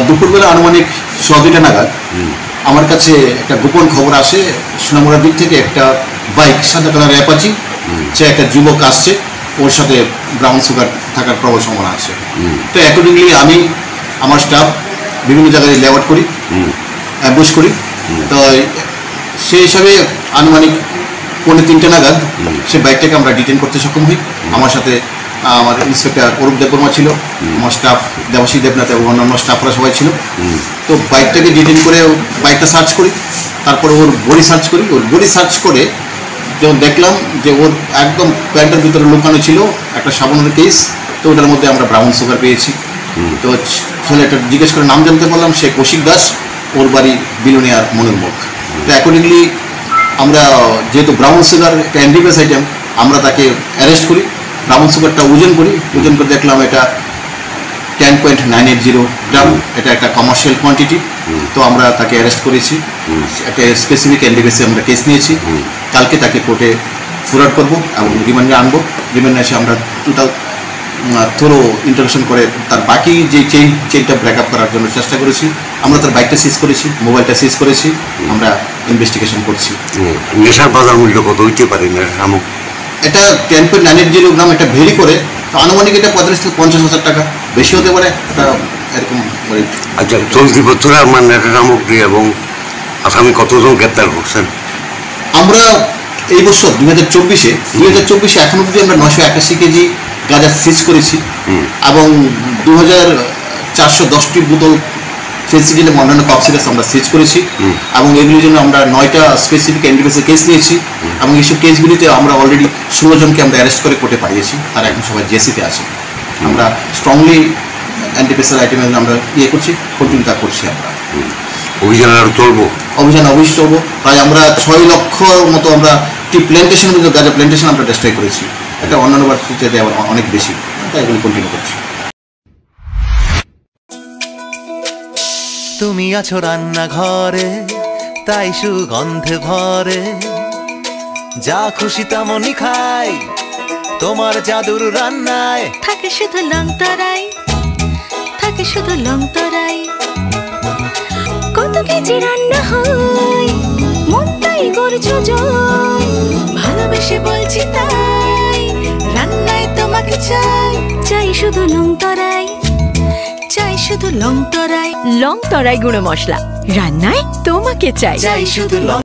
দুপুরবেলা আনুমানিক 2:30 নাগাদ আমার কাছে একটা গোপন খবর আসে সোনামুড়ার দিক থেকে একটা বাইক সাদা কালার অ্যাপাচি, সে একটা যুবক আসছে, ওর সাথে ব্রাউন সুগার থাকার প্রবল সম্ভাবনা আছে। তো অ্যাকর্ডিংলি আমি আমার স্টাফ বিভিন্ন জায়গায় লেআউট করি, অ্যাম্বুশ করি। তো সেই হিসাবে আনুমানিক 2:45 নাগাদ সে বাইকটাকে আমরা ডিটেন করতে সক্ষম হই। আমার সাথে আমার ইন্সপেক্টর অরূপ দেববর্মা ছিল, আমার স্টাফ দেবাশী দেবনাথ এবং অন্যান্য স্টাফরা সবাই ছিল। তো বাইকটাকে ডিটেন করে বাইকটা সার্চ করি, তারপরে ওর বডি সার্চ করি। ওর বডি সার্চ করে যখন দেখলাম যে ওর একদম প্যান্টের ভিতরে লুকানো ছিল একটা সাবানের কেস, তো ওটার মধ্যে আমরা ব্রাউন সুগার পেয়েছি। তো ছেলেটা জিজ্ঞেস করে নাম জানতে পারলাম, সে কৌশিক দাস, ওর বাড়ি বিলোনিয়ার মনুরমুখ। তো অ্যাকর্ডিংলি আমরা যেহেতু ব্রাউন সুগার একটা অ্যান্টিবাস আইটেম, আমরা তাকে অ্যারেস্ট করি। ব্রাউন সুগারটা ওজন করি, ওজন করে দেখলাম এটা 10.980 গ্রাম, এটা একটা কমার্শিয়াল কোয়ান্টিটি। তো আমরা তাকে অ্যারেস্ট করেছি, একটা স্পেসিফিক অ্যান্টিবাসে আমরা কেস নিয়েছি। কালকে তাকে কোর্টে ফরওয়ার্ড করবো এবং রিমান্ডে আনবো। রিমান্ডে এসে আমরা টোটাল থরো ইন্টারভিউশন করে তার বাকি যে চেইনটা ব্রেকআপ করার জন্য চেষ্টা করেছি। আমরা তার বাইকটা সিজ করেছি, মোবাইলটা সিজ করেছি, আমরা ইনভেস্টিগেশন করছি। নেশার বাজার মূল্য কত হইতে পারে? এটা 10.980 গ্রাম, এটা ভেরি করে। তো আনুমানিক এটা 35 থেকে 50,000 টাকা, বেশি হতে পারে, এটা এরকম। আচ্ছা, চলতি বছরে আমার নেশা সামগ্রী এবং আসামি কতজন গ্রেপ্তার করছেন? আমরা এই বছর 2024-এ এখন অবধি আমরা 981 কেজি গাঁজা সিজ করেছি এবং 2410টি বোতল ফেন্সিডিল এবং অন্যান্য ককসিডাস আমরা সিজ করেছি এবং এগুলির জন্য আমরা 9টা স্পেসিফিক অ্যান্টিবাসের কেস নিয়েছি এবং এইসব কেসগুলিতে আমরা অলরেডি 16 জনকে আমরা অ্যারেস্ট করে কোর্টে পাঠিয়েছি। তারা এখন সবাই জেসিতে আছে। আমরা স্ট্রংলি অ্যান্টিবাসের আইটেমে আমরা করছি, কন্টিনিউ তা করছি। আমরা অভিযান আরও চলবো, অবশ্যই চলবো। প্রায় আমরা 6 লক্ষ মতো আমরা টি প্ল্যান্টেশন, গাঁজা প্ল্যান্টেশন আমরা ডিস্ট্রয় করেছি। এটা অন্যান্য বার্ষিক আবার অনেক বেশি, তাই এগুলো কন্টিনিউ করছি। তুমি আছো রান্নাঘরে, তাই সুগন্ধে ভরে, যা খুশি তেমনই খাই তোমার জাদুর রান্নায়। থাকে শুধু লং তরাই, থাকে শুধু লং তরাই। কত কেজি রান্না হয়, মন তাই করছো জয়। ভালোবেসে বলছি তাই, রান্নায় তোমাকে চাই। চাই শুধু লং তরাই, চাই শুধু লং তরাই। লং তরাই গুঁড়ো মশলা, রান্নায় তোমাকে চাই। চাই শুধু লং